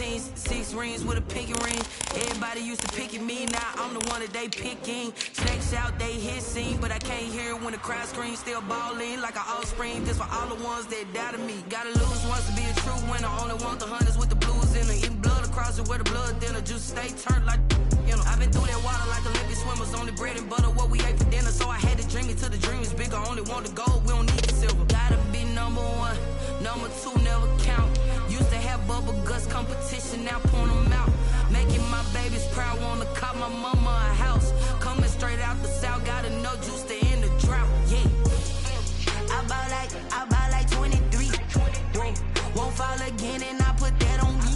teens, 6 rings with a pinky ring. Everybody used to pick at me, now I'm the one that they picking. Snakes out, they hissing, but I can't hear when the crowd screams. Still balling like an offspring, just for all the ones that doubted me. Gotta lose once to be a true winner. Only want the hunters with the blues in it. Eating blood across it where the blood thinner. Juice stay turned like, you know. I've been through that water like Olympic swimmers. Only bread and butter what we ate for dinner. So I had to dream it till the dream is bigger. Only want the gold, we don't need the silver. Gotta be number one, number two never count. Used to have bubble guts competition, now point them out. Making my babies proud, wanna cop my mama a house. Coming straight out the south, gotta know juice to end the drought. Yeah, I bought like 23. Won't fall again and I put that on me.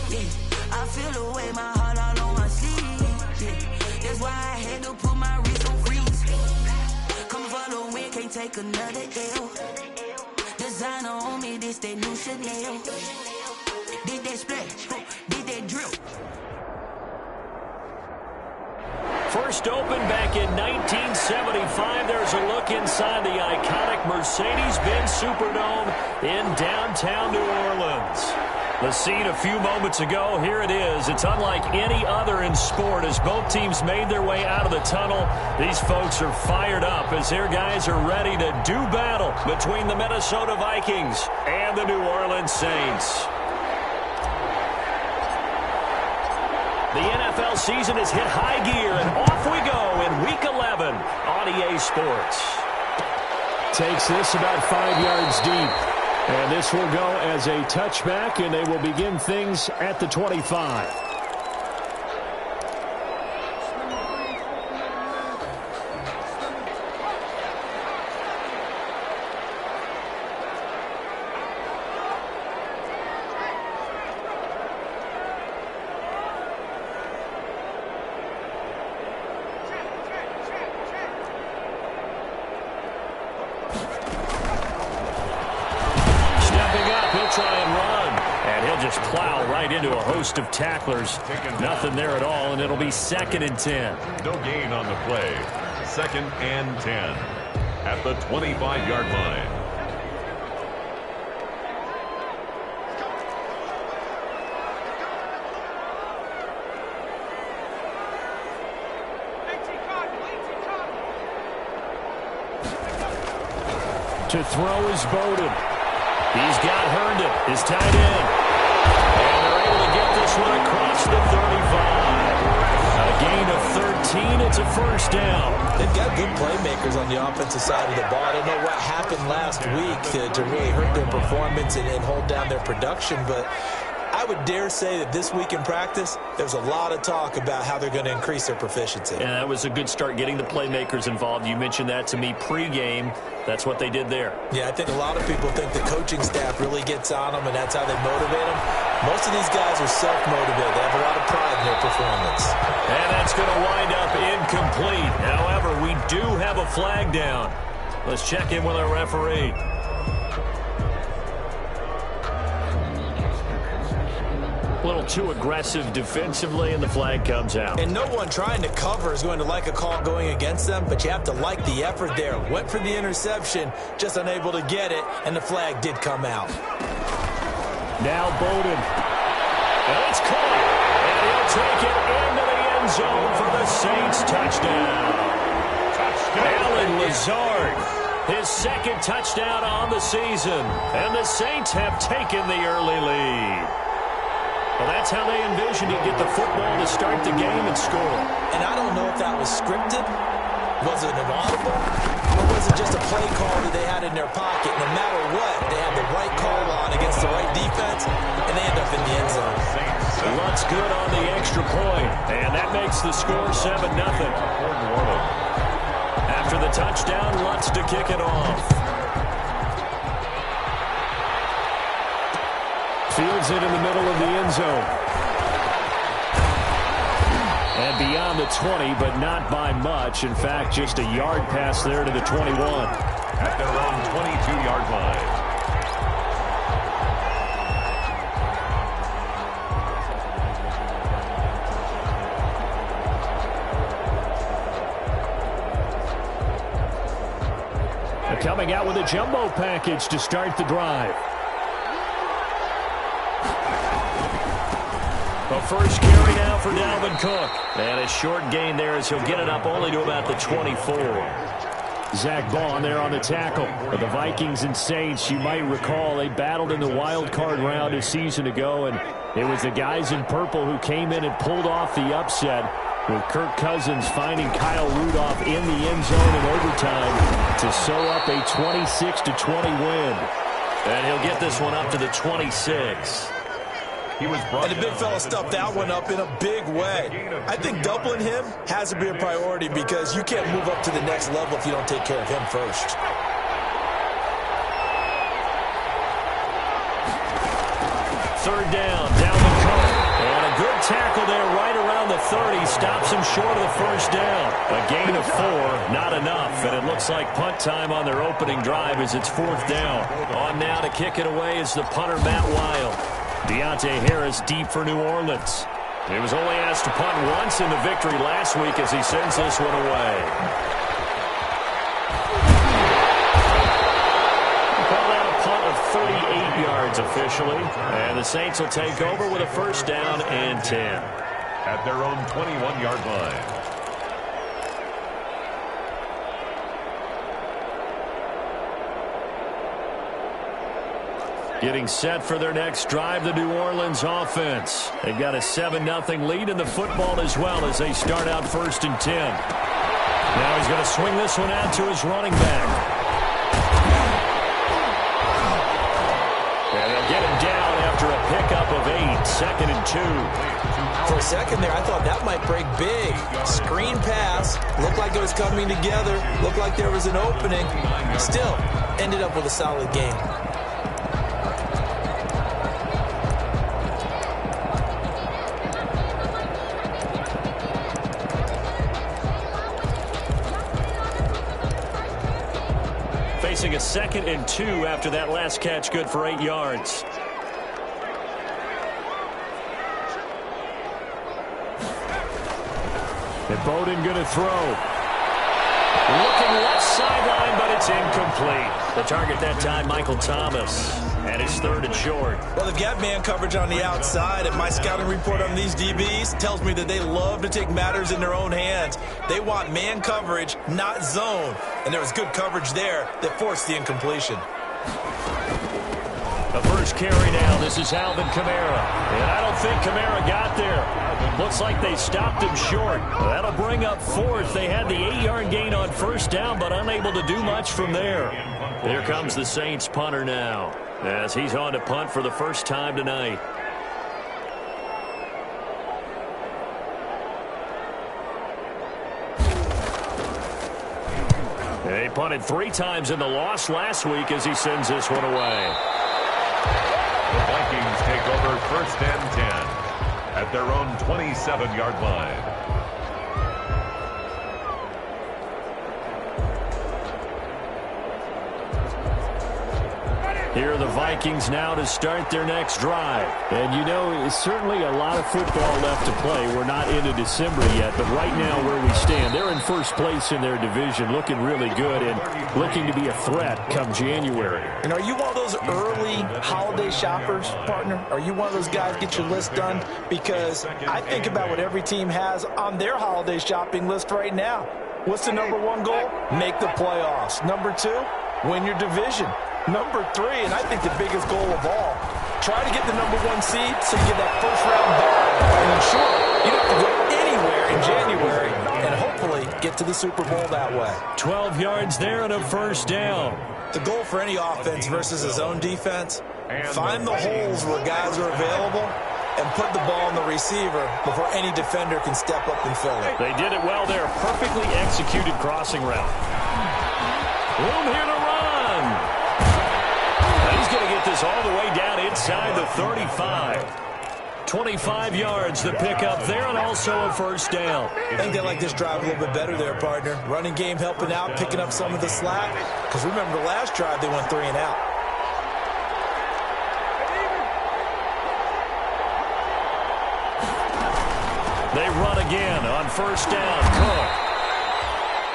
Yeah, I feel the way, my heart all on my sleeve. Yeah, that's why I had to put my wrist on freeze. Coming for the win, can't take another L. Designer on me, this that new Chanel. Did that splash, did that drip. First opened back in 1975. There's a look inside the iconic Mercedes-Benz Superdome in downtown New Orleans. The scene a few moments ago, here it is. It's unlike any other in sport as both teams made their way out of the tunnel. These folks are fired up as their guys are ready to do battle between the Minnesota Vikings and the New Orleans Saints. The NFL season has hit high gear, and off we go in Week 11 on EA Sports. Takes this about 5 yards deep. And this will go as a touchback, and they will begin things at the 25. Into a host of tacklers. Nothing there at all, and it'll be 2nd and 10. No gain on the play. 2nd and 10 at the 25-yard line. To throw is Bowden. He's got Herndon, his tight end. And they're able to get this one across the 35. A gain of 13. It's a first down. They've got good playmakers on the offensive side of the ball. I don't know what happened last week to really hurt their performance and hold down their production, but I would dare say that this week in practice, there's a lot of talk about how they're going to increase their proficiency. And that was a good start getting the playmakers involved. You mentioned that to me pregame. That's what they did there. Yeah, I think a lot of people think the coaching staff really gets on them, and that's how they motivate them. Most of these guys are self-motivated. They have a lot of pride in their performance. And that's going to wind up incomplete. However, we do have a flag down. Let's check in with our referee. A little too aggressive defensively, and the flag comes out. And no one trying to cover is going to like a call going against them, but you have to like the effort there. Went for the interception, just unable to get it, and the flag did come out. Now Bowden. And it's caught. And he'll take it into the end zone for the Saints touchdown. Alan Lazard, his 2nd touchdown on the season. And the Saints have taken the early lead. Well, that's how they envisioned he'd get the football to start the game and score. And I don't know if that was scripted. Was it an audible? Or was it just a play call that they had in their pocket? No matter what, they had the right call on against the right defense, and they end up in the end zone. Lutz good on the extra point, and that makes the score 7-0. After the touchdown, Lutz to kick it off. Fields it in the middle of the end zone. And beyond the 20, but not by much. In fact, just a yard pass there to the 21. At their own 22-yard line. They're coming out with a jumbo package to start the drive. A first carry now for Dalvin Cook. And a short gain there as he'll get it up only to about the 24. Zach Bond there on the tackle. But the Vikings and Saints, you might recall, they battled in the wild card round a season ago, and it was the guys in purple who came in and pulled off the upset, with Kirk Cousins finding Kyle Rudolph in the end zone in overtime to sew up a 26-20 win. And he'll get this one up to the 26. And the big fella stuffed that one up in a big way. I think doubling him has to be a priority because you can't move up to the next level if you don't take care of him first. Third down, Dalvin Cook. And a good tackle there right around the 30. Stops him short of the first down. A gain of 4, not enough. And it looks like punt time on their opening drive as it's 4th down. On now to kick it away is the punter, Matt Wild. Deontay Harris deep for New Orleans. He was only asked to punt once in the victory last week as he sends this one away. Called out a punt of 38 yards officially. And the Saints will take over with a first down and 10. At their own 21-yard line. Getting set for their next drive, the New Orleans offense. They've got a 7-0 lead in the football as well as they start out 1st and 10. Now he's going to swing this one out to his running back. And they'll get him down after a pickup of 8, 2nd and 2. For a second there, I thought that might break big. Screen pass. Looked like it was coming together. Looked like there was an opening. Still, ended up with a solid game. Facing a 2nd and 2 after that last catch, good for 8 yards. And Bowden going to throw. Looking left sideline, but it's incomplete. The target that time, Michael Thomas. And it's 3rd and short. Well, they've got man coverage on the outside, and my scouting report on these DBs tells me that they love to take matters in their own hands. They want man coverage, not zone. And there was good coverage there that forced the incompletion. The first carry now. This is Alvin Kamara. And I don't think Kamara got there. Looks like they stopped him short. That'll bring up 4th. They had the 8-yard gain on first down, but unable to do much from there. Here comes the Saints punter now, as he's on to punt for the first time tonight. He punted 3 times in the loss last week as he sends this one away. The Vikings take over 1st and 10 at their own 27-yard line. Here are the Vikings now to start their next drive. And you know, it's certainly a lot of football left to play. We're not into December yet, but right now where we stand, they're in first place in their division, looking really good and looking to be a threat come January. And are you one of those early holiday shoppers, partner? Are you one of those guys get your list done? Because I think about what every team has on their holiday shopping list right now. What's the number 1 goal? Make the playoffs. Number 2, win your division. Number 3, and I think the biggest goal of all, try to get the number 1 seed so you get that first-round bye. And ensure you don't have to go anywhere in January and hopefully get to the Super Bowl that way. 12 yards there and a first down. The goal for any offense versus a zone defense, find the holes where guys are available and put the ball on the receiver before any defender can step up and fill it. They did it well there. Perfectly executed crossing route. Room here to run. He's going to get this all the way down inside the 35. 25 yards the pickup there, and also a first down. I think they like this drive a little bit better there, partner. Running game helping out, picking up some of the slack. Because remember the last drive, they went 3 and out. They run again on first down. Cook.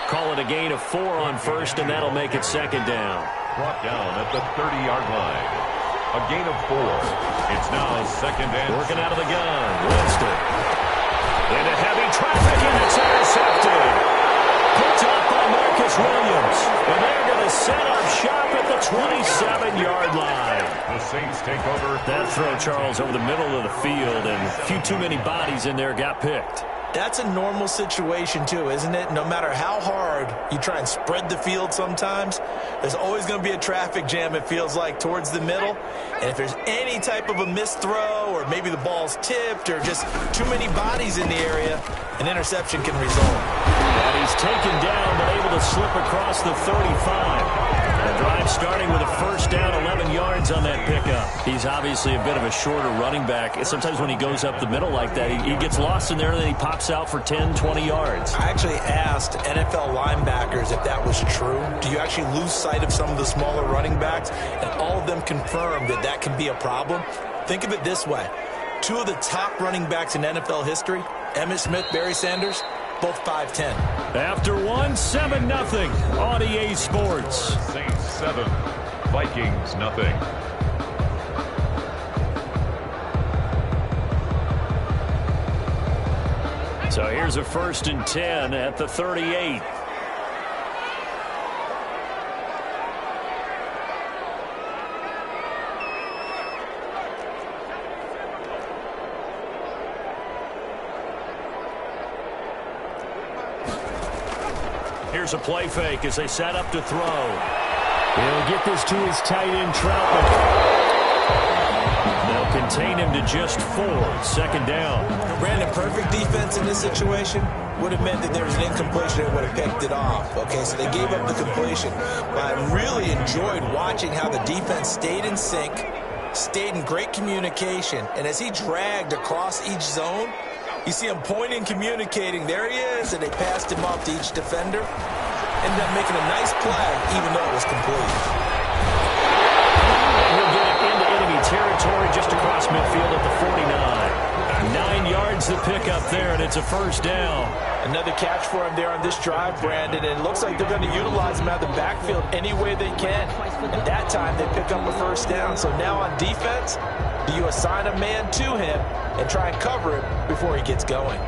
Call it a gain of 4 on first, and that'll make it 2nd down. Brought down at the 30-yard line. A gain of 4. It's now second and working out of the gun. Winston. Into heavy traffic, and it's intercepted. Picked up by Marcus Williams. And they're going to set up shop at the 27-yard line. The Saints take over. That throw, Charles, over the middle of the field, and a few too many bodies in there got picked. That's a normal situation, too, isn't it? No matter how hard you try and spread the field sometimes, there's always going to be a traffic jam, it feels like, towards the middle. And if there's any type of a missed throw or maybe the ball's tipped or just too many bodies in the area, an interception can result. And he's taken down but able to slip across the 35. The drive starting with a first down, 11 yards on that pickup. He's obviously a bit of a shorter running back. Sometimes when he goes up the middle like that, he gets lost in there and then he pops out for 10, 20 yards. I actually asked NFL linebackers if that was true. Do you actually lose sight of some of the smaller running backs? And all of them confirmed that that can be a problem. Think of it this way. 2 of the top running backs in NFL history, Emmitt Smith, Barry Sanders, both 5'10". After 1, 7-0 on EA Sports. Saints 7, Vikings nothing. So here's a 1st and 10 at the 38. Here's a play fake as they set up to throw. He'll get this to his tight end, Trout. They'll contain him to just 4. 2nd down. Brandon, perfect defense in this situation would have meant that there was an incompletion and would have picked it off. Okay, so they gave up the completion. But I really enjoyed watching how the defense stayed in sync, stayed in great communication, and as he dragged across each zone, you see him pointing, communicating. There he is, and they passed him off to each defender. Ended up making a nice play, even though it was complete. He'll get it into enemy territory just across midfield at the 49. 9 yards to pick up there, and it's a 1st down. Another catch for him there on this drive, Brandon, and it looks like they're going to utilize him out of the backfield any way they can. At that time, they pick up a 1st down. So now on defense, do you assign a man to him and try and cover him before he gets going?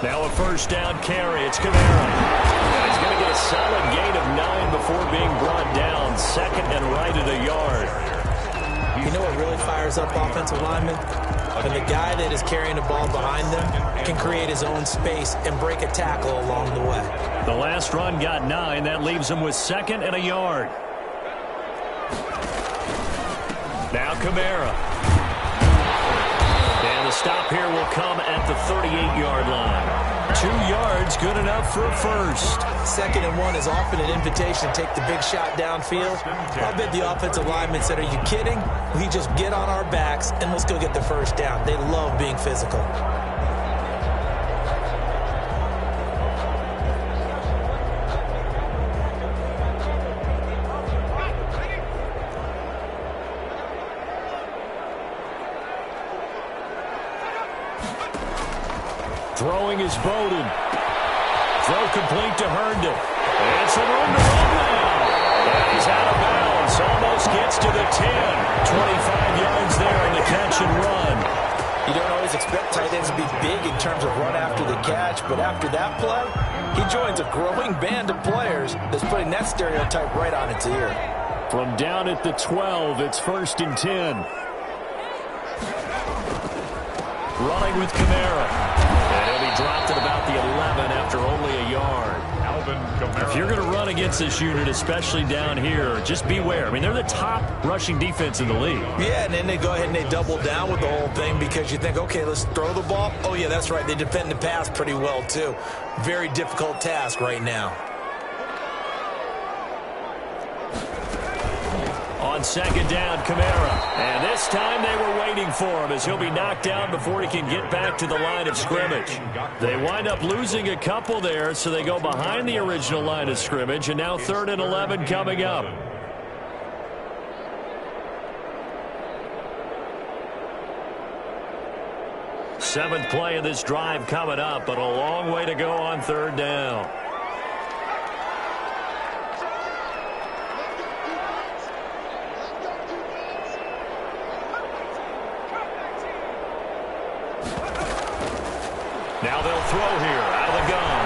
Now a 1st down carry. It's Kamara. He's going to get a solid gain of 9 before being brought down. 2nd and right at a yard. You know what really fires up offensive linemen? When the guy that is carrying the ball behind them can create his own space and break a tackle along the way. The last run got 9. That leaves him with 2nd and a yard. Now Kamara. And the stop here will come at the 38-yard line. 2 yards, good enough for a 1st. 2nd and 1 is often an invitation to take the big shot downfield. I bet the offensive lineman said, are you kidding? We just get on our backs and let's go get the 1st down. They love being physical. Throwing is Bowden. Throw complete to Herndon. And some room to run now. And he's out of bounds. Almost gets to the 10. 25 yards there in the catch and run. You don't always expect tight ends to be big in terms of run after the catch, but after that play, he joins a growing band of players that's putting that stereotype right on its ear. From down at the 12, it's 1st and 10. Running with Kamara. And he'll be dropped at about the 11 after only a yard. If you're going to run against this unit, especially down here, just beware. I mean, they're the top rushing defense in the league. Yeah, and then they go ahead and they double down with the whole thing because you think, okay, let's throw the ball. Oh, yeah, that's right. They defend the pass pretty well, too. Very difficult task right now. On 2nd down, Kamara. And this time they were waiting for him as he'll be knocked down before he can get back to the line of scrimmage. They wind up losing a couple there, so they go behind the original line of scrimmage, and now 3rd and 11 coming up. 7th play of this drive coming up, but a long way to go on 3rd down. Now they'll throw here out of the gun.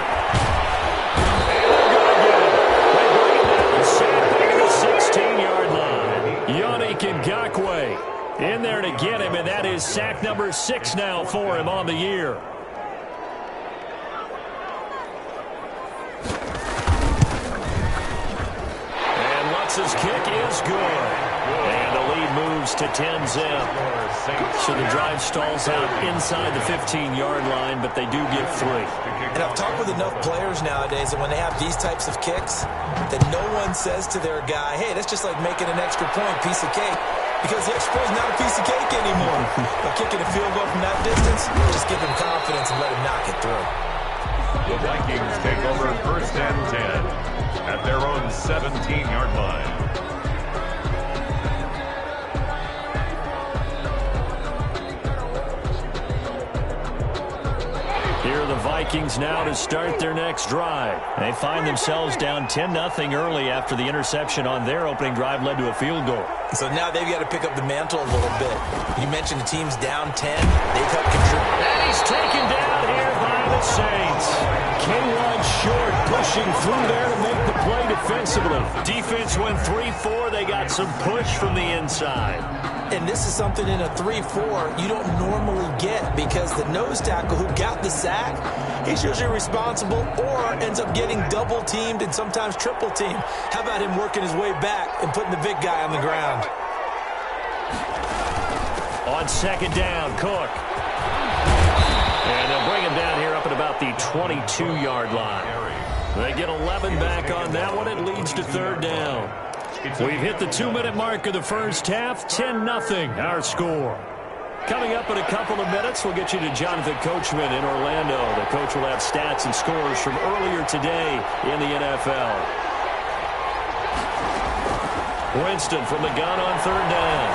And they're going to get it. They bring it down, sack back at the 16-yard line. Yannick Ngakoue in there to get him, and that is sack number 6 now for him on the year. And Lutz's kick is good. And the lead moves to 10-zip. So the drive stalls out inside the 15-yard line, but they do get 3. And I've talked with enough players nowadays that when they have these types of kicks, that no one says to their guy, hey, that's just like making an extra point, piece of cake. Because the extra point is not a piece of cake anymore. By kicking a field goal from that distance, just give him confidence and let him knock it through. The Vikings take over 1st and 10 at their own 17-yard line. Here are the Vikings now to start their next drive. They find themselves down 10-0 early after the interception on their opening drive led to a field goal. So now they've got to pick up the mantle a little bit. You mentioned the team's down 10. They've helped contribute. And he's taken down here by the Saints. K-Rod short, pushing through there to make the play defensively. Defense went 3-4. They got some push from the inside. And this is something in a 3-4 you don't normally get, because the nose tackle who got the sack, he's usually responsible or ends up getting double teamed and sometimes triple teamed. How about him working his way back and putting the big guy on the ground? On 2nd down, Cook. And they'll bring him down here up at about the 22-yard line. They get 11 back on that one. It leads to 3rd down. We've hit the 2-minute mark of the first half. 10-0 our score. Coming up in a couple of minutes, we'll get you to Jonathan Coachman in Orlando. The coach will have stats and scores from earlier today in the NFL. Winston from the gun on 3rd down.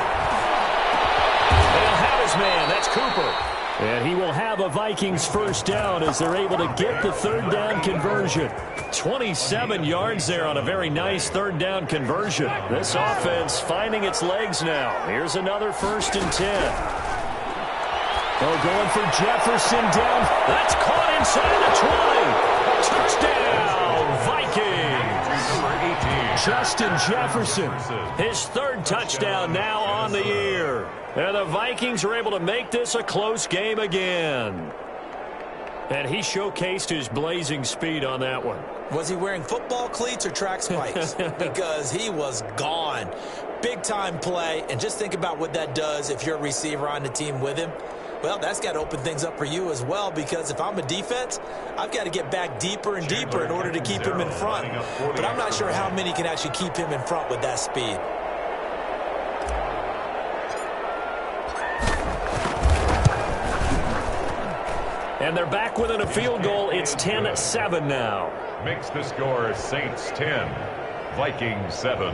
They'll have his man. That's Cooper. And he will have a Vikings first down as they're able to get the 3rd down conversion. 27 yards there on a very nice 3rd down conversion. This offense finding its legs now. Here's another 1st and 10. Oh, going for Jefferson down. That's caught inside the 20. Touchdown, Vikings. Justin Jefferson. His 3rd touchdown now on the year. And the Vikings are able to make this a close game again. And he showcased his blazing speed on that one. Was he wearing football cleats or track spikes? Because he was gone. Big-time play. And just think about what that does if you're a receiver on the team with him. Well, that's got to open things up for you as well, because if I'm a defense, I've got to get back deeper and deeper in order to keep him in front. But I'm not sure how many can actually keep him in front with that speed. And they're back within a field goal. It's 10-7 now. Makes the score Saints 10, Vikings 7.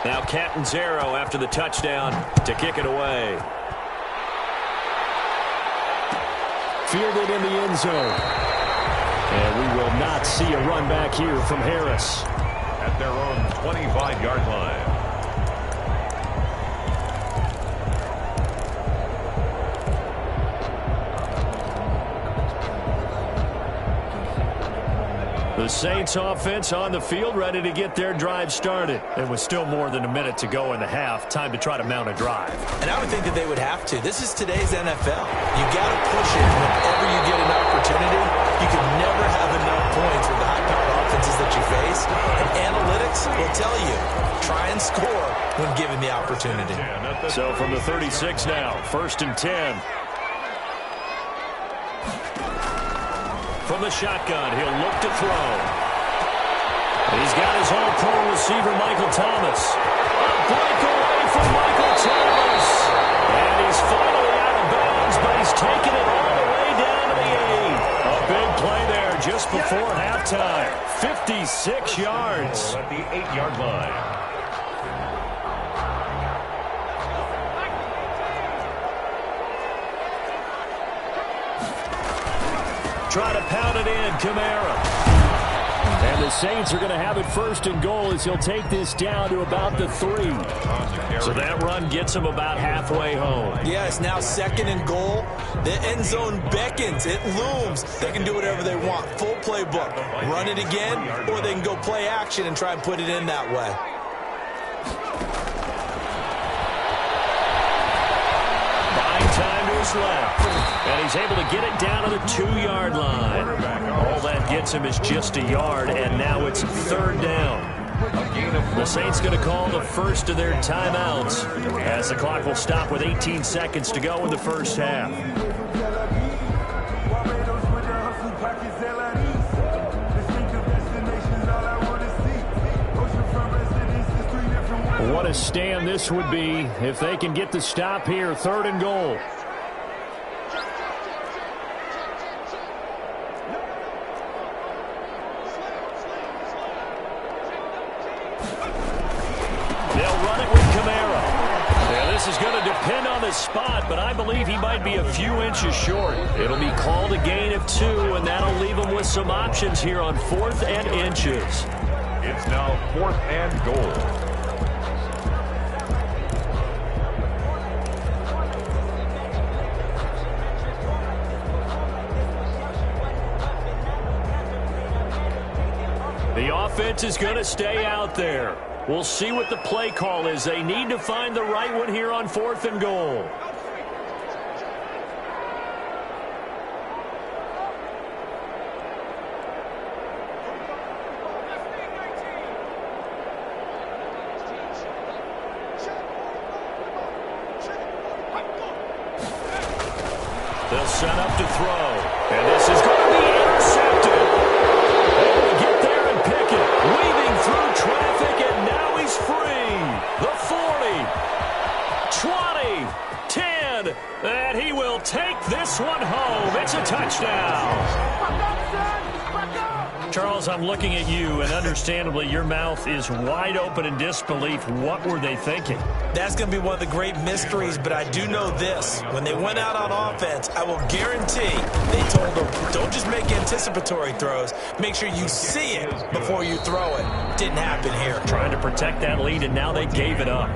Now Catanzaro after the touchdown to kick it away. Fielded in the end zone. And we will not see a run back here from Harris. At their own 25-yard line. The Saints offense on the field ready to get their drive started. It was still more than a minute to go in the half. Time to try to mount a drive. And I would think that they would have to. This is today's NFL. You got to push it whenever you get an opportunity. You can never have enough points with the high-powered offenses that you face. And analytics will tell you, try and score when given the opportunity. So from the 36 now, 1st and 10. From the shotgun, he'll look to throw. He's got his all-pro receiver, Michael Thomas. A breakaway from Michael Thomas. And he's finally out of bounds, but he's taken it all the way down to the 8. Big play there just before halftime. 56 yards. At the 8-yard line. Try to pound it in, Kamara. And the Saints are going to have it first and goal as he'll take this down to about the 3. So that run gets him about halfway home. Yeah, it's now second and goal. The end zone beckons. It looms. They can do whatever they want. Full playbook. Run it again, or they can go play action and try and put it in that way. Buying time to his left. And he's able to get it down to the 2-yard line. All that gets him is just a yard, and now it's 3rd down. The Saints going to call the first of their timeouts as the clock will stop with 18 seconds to go in the first half. What a stand this would be if they can get the stop here. 3rd and goal. This is going to depend on the spot, but I believe he might be a few inches short. It'll be called a gain of 2, and that'll leave him with some options here on 4th and inches. It's now 4th and goal. The offense is going to stay out there. We'll see what the play call is. They need to find the right one here on 4th and goal. They'll set up to throw. And this is going to be intercepted. Able to get there and pick it. Weaving through traffic, and now he's free. The 40, 20, 10, and he will take this one home. It's a touchdown. Charles, I'm looking at you, and understandably, your mouth is wide open in disbelief. What were they thinking? That's going to be one of the great mysteries, but I do know this. When they went out on offense, I will guarantee they told them, don't just make anticipatory throws. Make sure you see it before you throw it. Didn't happen here. Trying to protect that lead, and now they gave it up.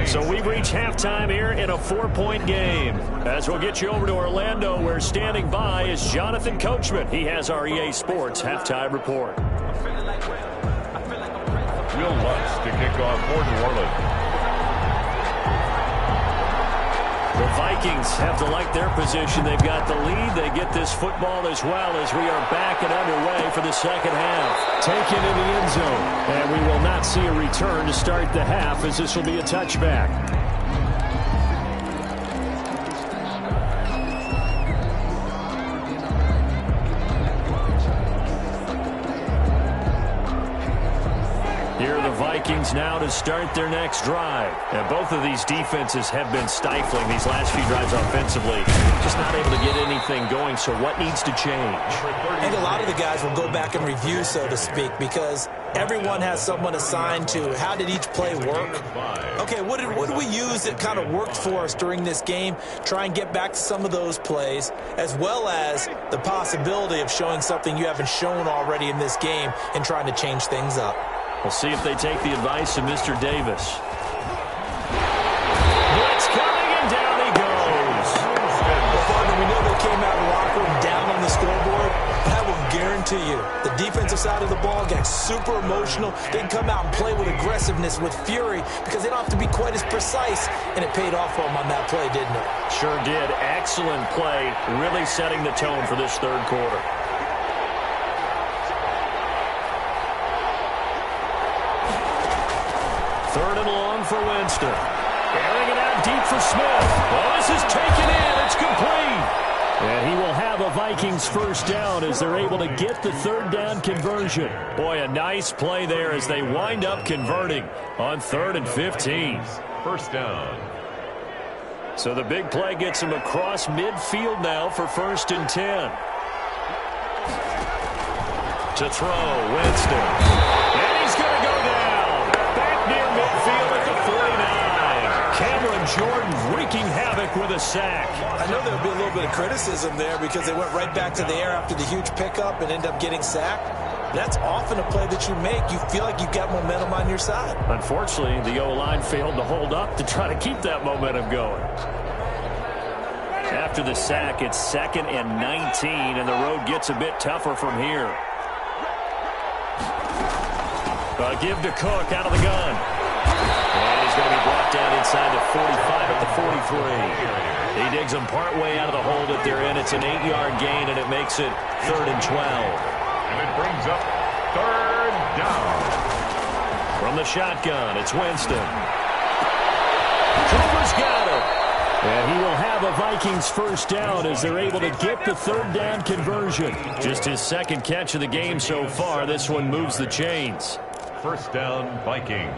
So we've reached halftime here in a 4-point game. As we'll get you over to Orlando, where standing by is Jonathan Coachman. He has our EA Sports halftime report. Will Lutz to kick off for New Orleans. The Vikings have to like their position. They've got the lead. They get this football as well as we are back and underway for the second half. Taken in the end zone. And we will not see a return to start the half, as this will be a touchback. Vikings now to start their next drive. And both of these defenses have been stifling these last few drives offensively. Just not able to get anything going, so what needs to change? I think a lot of the guys will go back and review, so to speak, because everyone has someone assigned to how did each play work. Okay, what did we use that kind of worked for us during this game? Try and get back to some of those plays, as well as the possibility of showing something you haven't shown already in this game and trying to change things up. We'll see if they take the advice of Mr. Davis. Blitz coming, and down he goes. We know they came out of the locker room down on the scoreboard, but I will guarantee you the defensive side of the ball got super emotional. They can come out and play with aggressiveness, with fury, because they don't have to be quite as precise, and it paid off for them on that play, didn't it? Sure did. Excellent play, really setting the tone for this third quarter. Third and long for Winston. Airing it out deep for Smith. Oh, this is taken in. It's complete. And he will have a Vikings first down as they're able to get the third down conversion. Boy, a nice play there as they wind up converting on 3rd and 15. First down. So the big play gets him across midfield now for 1st and 10. To throw, Winston. And he's going to go down. Back near midfield at the 49. Cameron Jordan wreaking havoc with a sack. I know there would be a little bit of criticism there because they went right back to the air after the huge pickup and ended up getting sacked. That's often a play that you make. You feel like you've got momentum on your side. Unfortunately, the O-line failed to hold up to try to keep that momentum going. After the sack, it's 2nd and 19, and the road gets a bit tougher from here. Give to Cook out of the gun. And he's going to be brought down inside the 45 at the 43. He digs them partway out of the hole that they're in. It's an 8-yard gain, and it makes it 3rd and 12. And it brings up 3rd down. From the shotgun, it's Winston. Cooper's got it. And he will have a Vikings first down as they're able to get the 3rd down conversion. Just his 2nd catch of the game so far. This one moves the chains. First down, Vikings.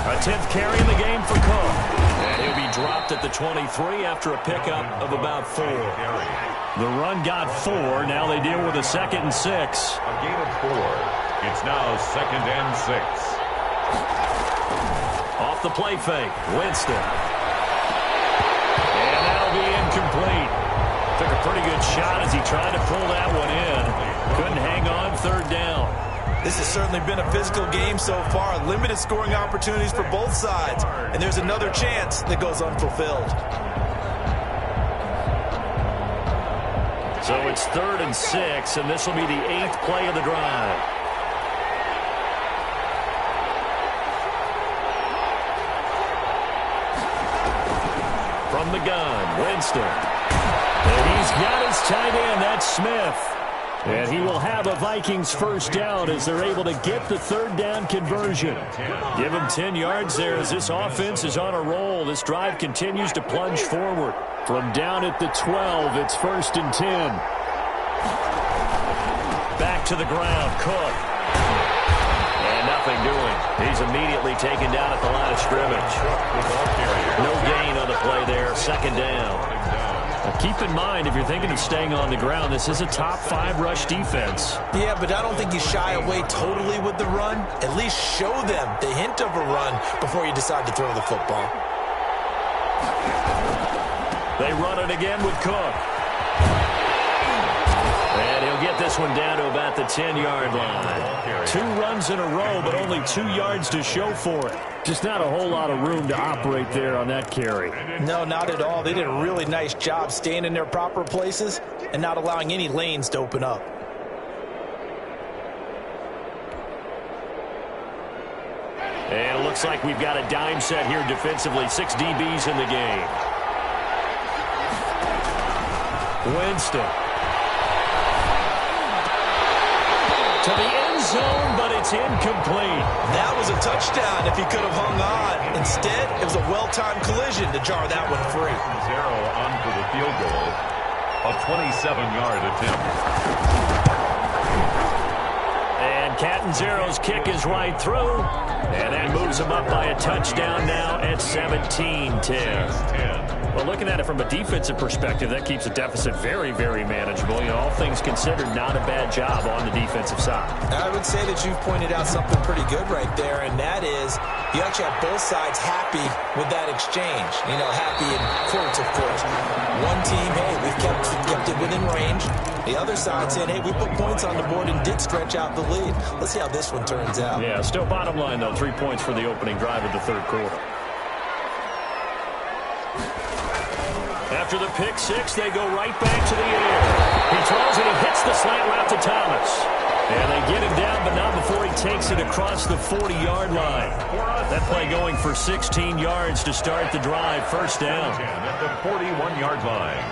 A 10th carry in the game for Cook. And he'll be dropped at the 23 after a pickup of about 4. The run got 4. Now they deal with a 2nd and 6. A gain of 4. It's now 2nd and 6. Off the play fake, Winston. And that'll be incomplete. Took a pretty good shot as he tried to pull that one in. Couldn't hang on, 3rd down. This has certainly been a physical game so far. Limited scoring opportunities for both sides. And there's another chance that goes unfulfilled. So it's 3rd and 6, and this will be the 8th play of the drive. From the gun, Winston. And he's got his tight end, that's Smith. And he will have a Vikings first down as they're able to get the 3rd down conversion. Give him 10 yards there as this offense is on a roll. This drive continues to plunge forward. From down at the 12, it's 1st and 10. Back to the ground, Cook. And nothing doing. He's immediately taken down at the line of scrimmage. No gain on the play there, 2nd down. Keep in mind, if you're thinking of staying on the ground, this is a top 5 rush defense. Yeah, but I don't think you shy away totally with the run. At least show them the hint of a run before you decide to throw the football. They run it again with Cook. And he'll get this one down to about the 10-yard line. 2 runs in a row, but only 2 yards to show for it. Just not a whole lot of room to operate there on that carry. No, not at all. They did a really nice job staying in their proper places and not allowing any lanes to open up. And it looks like we've got a dime set here defensively. 6 DBs in the game. Winston. To the end zone, but it's incomplete. That was a touchdown if he could have hung on. Instead, it was a well-timed collision to jar that one free. Zero on for the field goal. A 27-yard attempt. And Catanzaro's kick is right through. And that moves him up by a touchdown now at 17-10. Well, looking at it from a defensive perspective, that keeps the deficit very, very manageable. You know, all things considered, not a bad job on the defensive side. I would say that you've pointed out something pretty good right there, and that is you actually have both sides happy with that exchange. You know, happy in quotes, of course. One team, hey, we've kept it within range. The other side saying, hey, we put points on the board and did stretch out the lead. Let's see how this one turns out. Yeah, still bottom line, though, 3 points for the opening drive of the 3rd quarter. After the pick 6, they go right back to the air. He throws and he hits the slant route to Thomas. And they get him down, but not before he takes it across the 40-yard line. That play going for 16 yards to start the drive. First down. At the 41-yard line.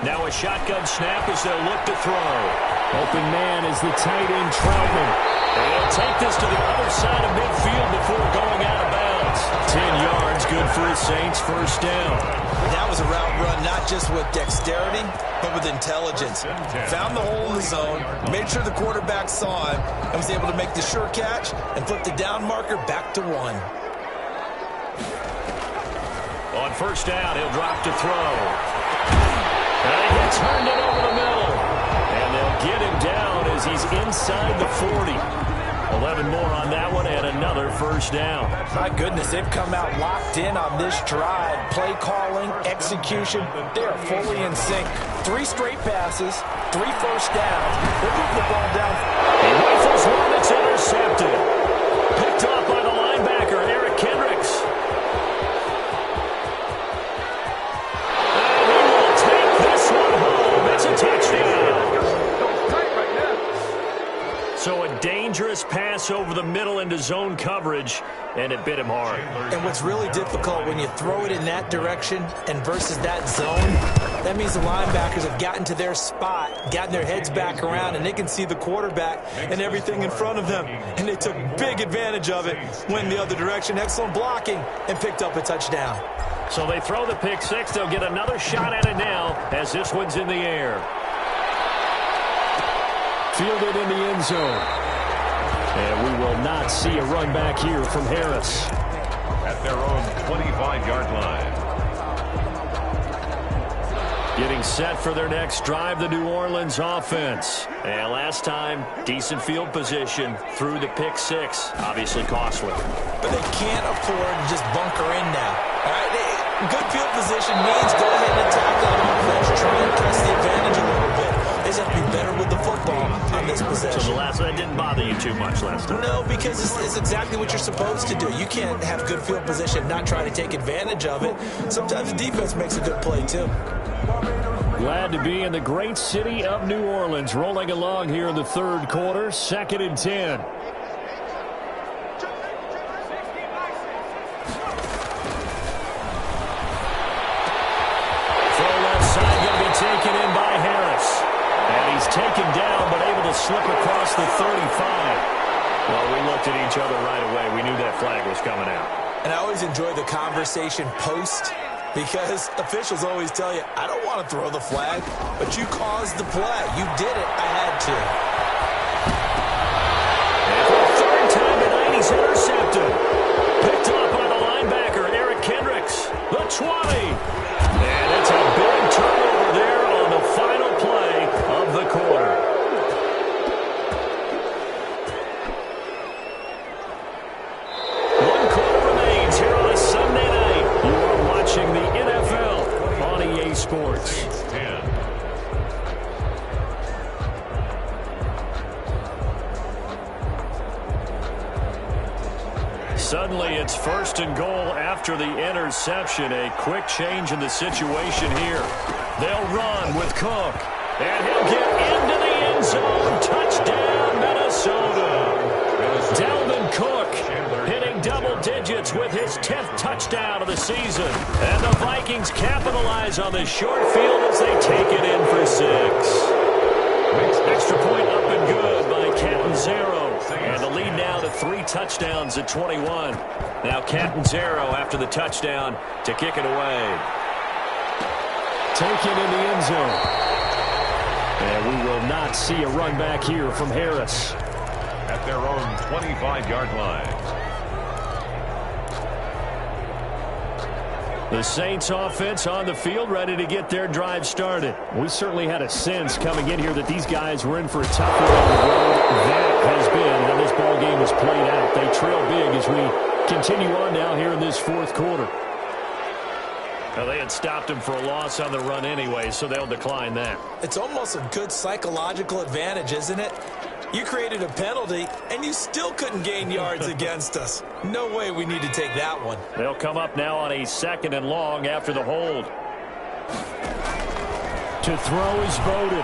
Now a a shotgun snap as they'll look to throw. Open man is the tight end, Troutman. And he'll take this to the other side of midfield before going out of bounds. 10 yards, good for his Saints, first down. That was a route run not just with dexterity, but with intelligence. Found the hole in the zone, made sure the quarterback saw him, and was able to make the sure catch and flip the down marker back to 1. On first down, he'll drop to throw. And he turned it over the middle. And they'll get him down as he's inside the 40. 11 more on that one and another first down. My goodness, they've come out locked in on this drive. Play calling, execution, they are fully in sync. 3 straight passes, 3 first downs. They're moving the ball down. He rifles one, it's intercepted. Picked off by the linebacker, Eric Kendricks. And he will take this one home. It's a touchdown. So a dangerous pass over the middle into zone coverage, and it bit him hard. And what's really difficult when you throw it in that direction and versus that zone, that means the linebackers have gotten to their spot, gotten their heads back around, and they can see the quarterback and everything in front of them. And they took big advantage of it, went the other direction, excellent blocking, and picked up a touchdown. So they throw the pick six. They'll get another shot at it now as this one's in the air. Fielded in the end zone. And we will not see a run back here from Harris. At their own 25-yard line. Getting set for their next drive, the New Orleans offense. And last time, decent field position through the pick six. Obviously costly. But they can't afford to just bunker in now. All right? Good field position means go ahead and attack that offense. Try and press the advantage a little bit. They just have to be better with the football on this possession. So the last one didn't bother you too much last time? No, because it's exactly what you're supposed to do. You can't have good field position, not try to take advantage of it. Sometimes the defense makes a good play, too. Glad to be in the great city of New Orleans. Rolling along here in the third quarter. 2nd and 10. Taken in by Harris. And he's taken down, but able to slip across the 35. Well, we looked at each other right away. We knew that flag was coming out. And I always enjoy the conversation post, because officials always tell you, I don't want to throw the flag, but you caused the play. You did it. I had to. And for the third time tonight, he's intercepted. Picked off by the linebacker, Eric Kendricks. The 20. And it's a big turnover there on the final play of the quarter. One quarter remains here on a Sunday night. You are watching the NFL on EA Sports. Suddenly, it's 1st and goal after the interception. A quick change in the situation here. They'll run with Cook. And he'll get into the end zone. Touchdown, Minnesota. Dalvin Cook hitting double digits with his 10th touchdown of the season. And the Vikings capitalize on the short field as they take it in for 6. Extra point up and good by Catanzaro. And the lead now to 3 touchdowns at 21. Now Catanzaro after the touchdown to kick it away. Taken in the end zone. And we will not see a run back here from Harris. At their own 25-yard line. The Saints offense on the field, ready to get their drive started. We certainly had a sense coming in here that these guys were in for a tough one on the road. That has been how this ball game has played out. They trail big as we continue on now here in this 4th quarter. Well, they had stopped him for a loss on the run anyway, so they'll decline that. It's almost a good psychological advantage, isn't it? You created a penalty, and you still couldn't gain yards against us. No way we need to take that one. They'll come up now on a 2nd and long after the hold. To throw is Bowden.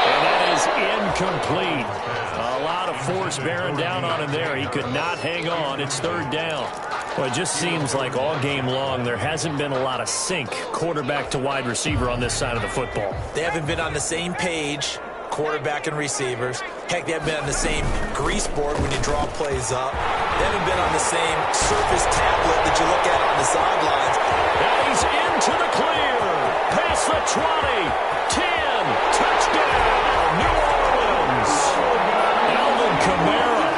And that is incomplete. A lot of force bearing down on him there. He could not hang on. It's 3rd down. Well, it just seems like all game long there hasn't been a lot of sync quarterback to wide receiver on this side of the football. They haven't been on the same page, quarterback and receivers. Heck, they haven't been on the same grease board when you draw plays up. They haven't been on the same surface tablet that you look at on the sidelines. And he's into the clear. Past the 20. 10. Touchdown. New Orleans. Alvin Kamara.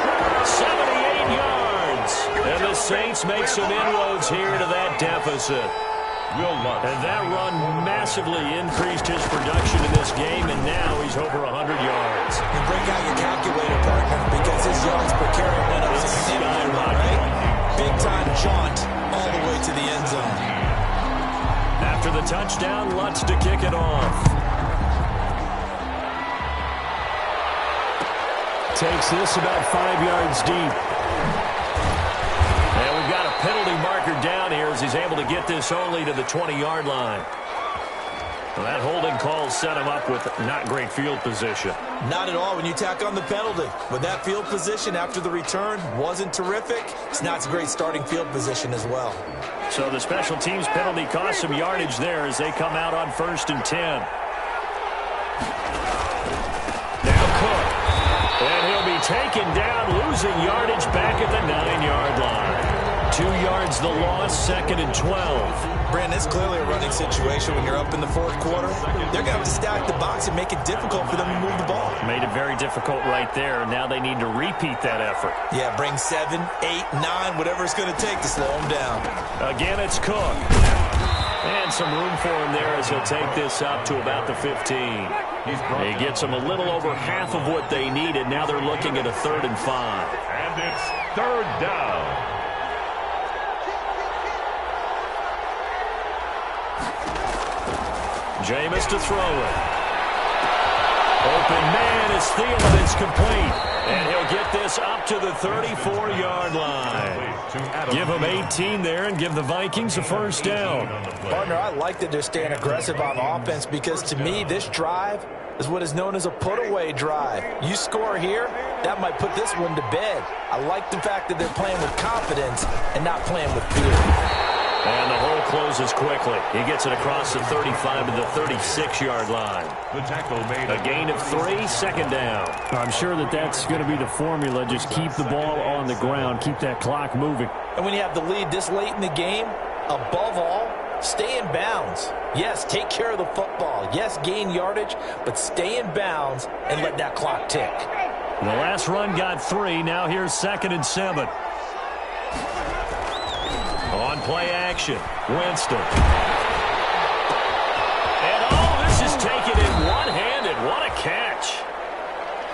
78 yards. And the Saints make some inroads here to that deficit. And that run massively increased his production in this game, and now he's over 100 yards. And break out your calculator, partner, because his yards per carry went up significantly, right? Big-time jaunt all the way to the end zone. After the touchdown, Lutz to kick it off. Takes this about 5 yards deep. And we've got a penalty marker down here as he's able to get this only to the 20-yard line. Well, that holding call set him up with not great field position. Not at all when you tack on the penalty. But that field position after the return wasn't terrific. It's not a great starting field position as well. So the special teams penalty cost some yardage there as they come out on 1st and 10. Now Cook. And he'll be taken down, losing yardage back at the 9-yard line. 2 yards the loss, 2nd and 12. Brandon, it's clearly a running situation when you're up in the 4th quarter. They're going to have to stack the box and make it difficult for them to move the ball. Made it very difficult right there. Now they need to repeat that effort. Yeah, bring 7, 8, 9, whatever it's going to take to slow them down. Again, it's Cook. And some room for him there as he'll take this up to about the 15. He gets them a little over half of what they needed. Now they're looking at a 3rd and 5. And it's 3rd down. Jameis to throw it. Open man is Thielen. It's complete. And he'll get this up to the 34-yard line. Give him 18 there and give the Vikings a 1st down. Partner, I like that they're staying aggressive on offense because to me this drive is what is known as a put-away drive. You score here, that might put this one to bed. I like the fact that they're playing with confidence and not playing with fear. And the hole closes quickly. He gets it across the 35 to the 36-yard line. The tackle made a gain of 3, 2nd down. I'm sure that that's going to be the formula. Just keep the ball on the ground. Keep that clock moving. And when you have the lead this late in the game, above all, stay in bounds. Yes, take care of the football. Yes, gain yardage, but stay in bounds and let that clock tick. The last run got 3. Now here's 2nd and 7. On play action, Winston. And this is taken in one-handed. What a catch.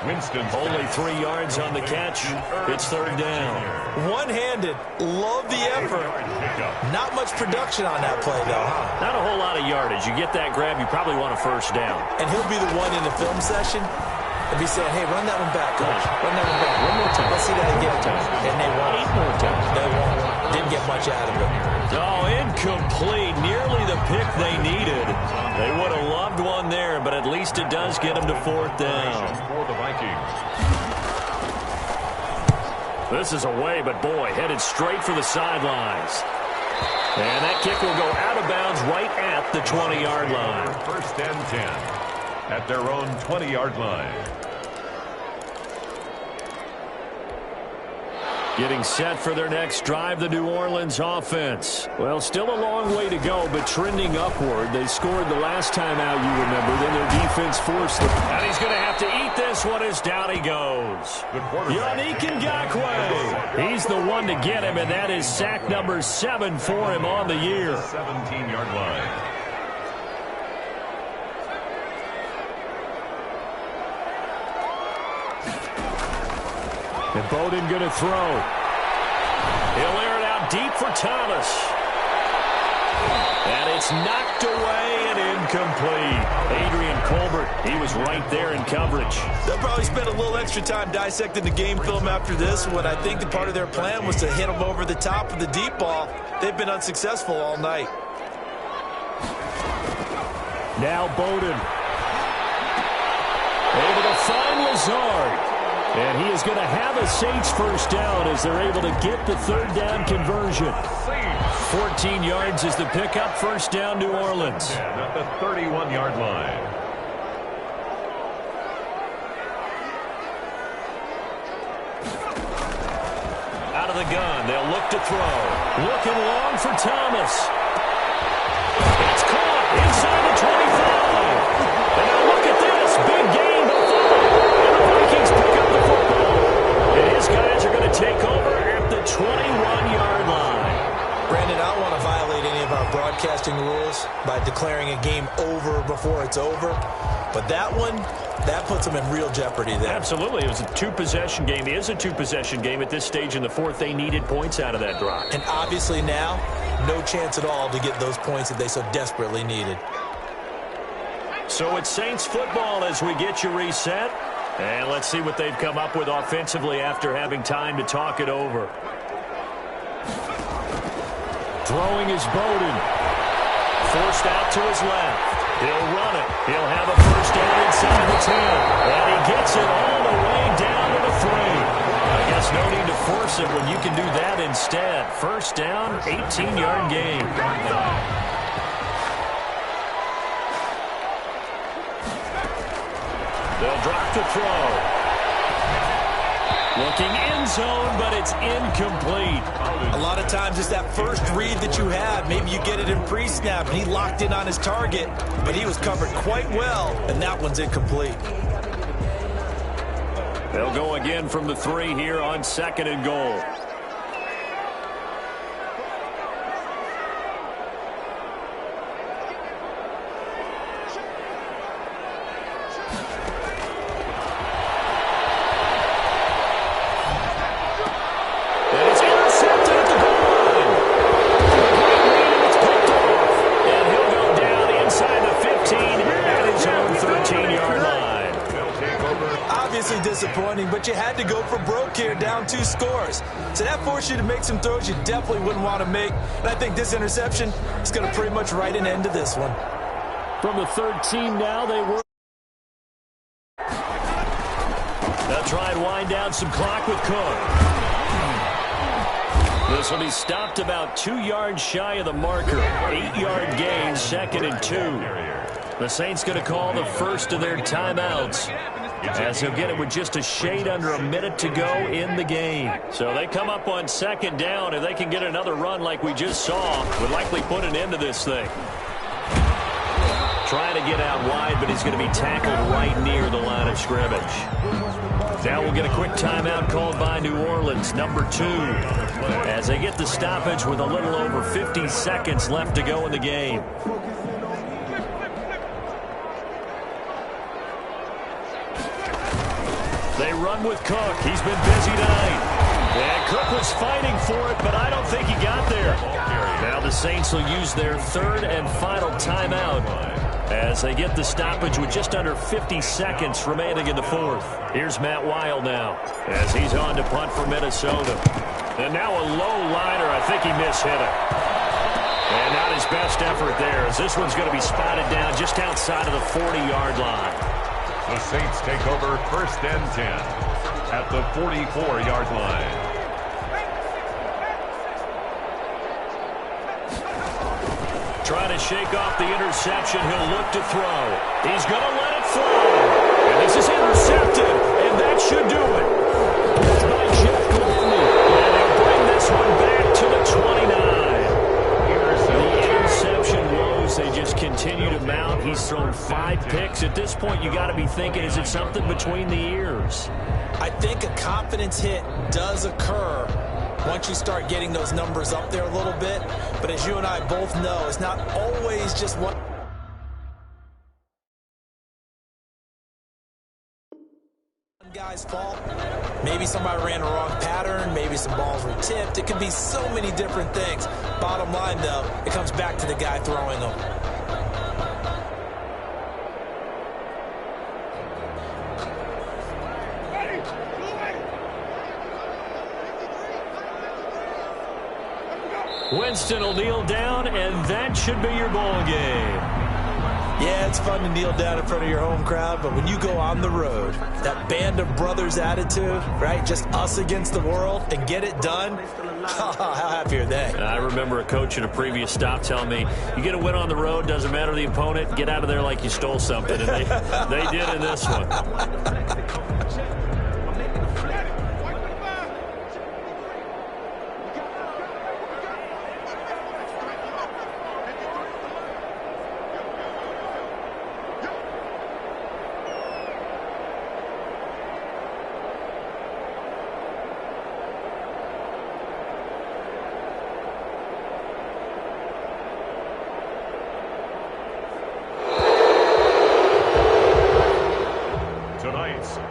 Winston. Only 3 yards on the catch. It's 3rd down. One-handed. Love the effort. Not much production on that play, though, huh? Not a whole lot of yardage. You get that grab, you probably want a 1st down. And he'll be the one in the film session and be saying, hey, run that one back, coach. Run that one back. One more time. Let's see that again. And they won't. 8 more times. They won't. Didn't get much out of it. Oh, incomplete. Nearly the pick they needed. They would have loved one there, but at least it does get them to 4th down. For the Vikings. This is away, but boy, headed straight for the sidelines. And that kick will go out of bounds right at the 20-yard line. 1st and 10 at their own 20-yard line. Getting set for their next drive, the New Orleans offense. Well, still a long way to go, but trending upward. They scored the last time out, you remember. Then their defense forced them. And he's going to have to eat this one as down he goes. Yannick Ngakoue. He's the one to get him, and that is sack number 7 for him on the year. 17-yard line. And Bowden going to throw. He'll air it out deep for Thomas. And it's knocked away and incomplete. Adrian Colbert, he was right there in coverage. They'll probably spend a little extra time dissecting the game film after this one. I think that part of their plan was to hit him over the top of the deep ball. They've been unsuccessful all night. Now Bowden. Able to find Lazard. And he is going to have a Saints first down as they're able to get the third down conversion. 14 yards is the pickup. First down, New Orleans. At the 31-yard line. Out of the gun, they'll look to throw. Looking long for Thomas. It's caught inside the 25. And now look at this. Big gain to 5. And the Vikings pick up the football. And his guys are going to take over at the 21-yard line. Brandon, I don't want to violate any of our broadcasting rules by declaring a game over before it's over. But that one, that puts them in real jeopardy there. Absolutely. It was a two-possession game. It is a two-possession game at this stage in the fourth. They needed points out of that drive. And obviously now, no chance at all to get those points that they so desperately needed. So it's Saints football as we get you reset. And let's see what they've come up with offensively after having time to talk it over. Throwing is Bowden. Forced out to his left. He'll run it. He'll have a first down inside the 10. And he gets it all the way down to the 3. I guess no need to force it when you can do that instead. First down, 18-yard gain. They'll drop the throw. Looking end zone, but it's incomplete. A lot of times it's that first read that you have. Maybe you get it in pre-snap, and he locked in on his target, but he was covered quite well, and that one's incomplete. They'll go again from the 3 here on 2nd and goal. Disappointing, but you had to go for broke here, down 2 scores. So that forced you to make some throws you definitely wouldn't want to make. And I think this interception is going to pretty much write an end to this one. From the 13 now, they were. They'll try and wind down some clock with Cook. This will be stopped about 2 yards shy of the marker. 8-yard gain, 2nd and 2. The Saints going to call the first of their timeouts, as he'll get it with just a shade under a minute to go in the game. So they come up on 2nd down. If they can get another run like we just saw, would likely put an end to this thing. Trying to get out wide, but he's going to be tackled right near the line of scrimmage. Now we'll get a quick timeout called by New Orleans, number 2, as they get the stoppage with a little over 50 seconds left to go in the game. They run with Cook. He's been busy tonight. And Cook was fighting for it, but I don't think he got there. Now the Saints will use their 3rd and final timeout as they get the stoppage with just under 50 seconds remaining in the 4th. Here's Matt Weil now as he's on to punt for Minnesota. And now a low liner. I think he mishit it. And not his best effort there, as this one's going to be spotted down just outside of the 40-yard line. The Saints take over 1st and 10 at the 44-yard line. Trying to shake off the interception. He'll look to throw. He's going to let it fly. And this is intercepted, and that should do it. It's by Jeff Gladney. And he'll bring this one back to the 29. The interception woes, they just continue to mount. He's thrown 5 picks. At this point, you got to be thinking, is it something between the ears? I think a confidence hit does occur once you start getting those numbers up there a little bit. But as you and I both know, it's not always just one guy's fault. Maybe somebody ran a wrong pattern. Maybe some balls were tipped. It could be so many different things. Bottom line, though, it comes back to the guy throwing them. Winston will kneel down, and that should be your ball game. Yeah, it's fun to kneel down in front of your home crowd, but when you go on the road, that band of brothers attitude, right, just us against the world, and get it done, how happy are they? I remember a coach in a previous stop telling me, you get a win on the road, doesn't matter the opponent, get out of there like you stole something, and they did in this one.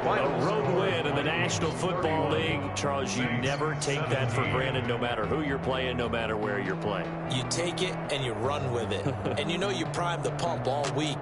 A road win in the National Football League. Charles, you never take that for granted, no matter who you're playing, no matter where you're playing. You take it and you run with it. And you know you prime the pump all week.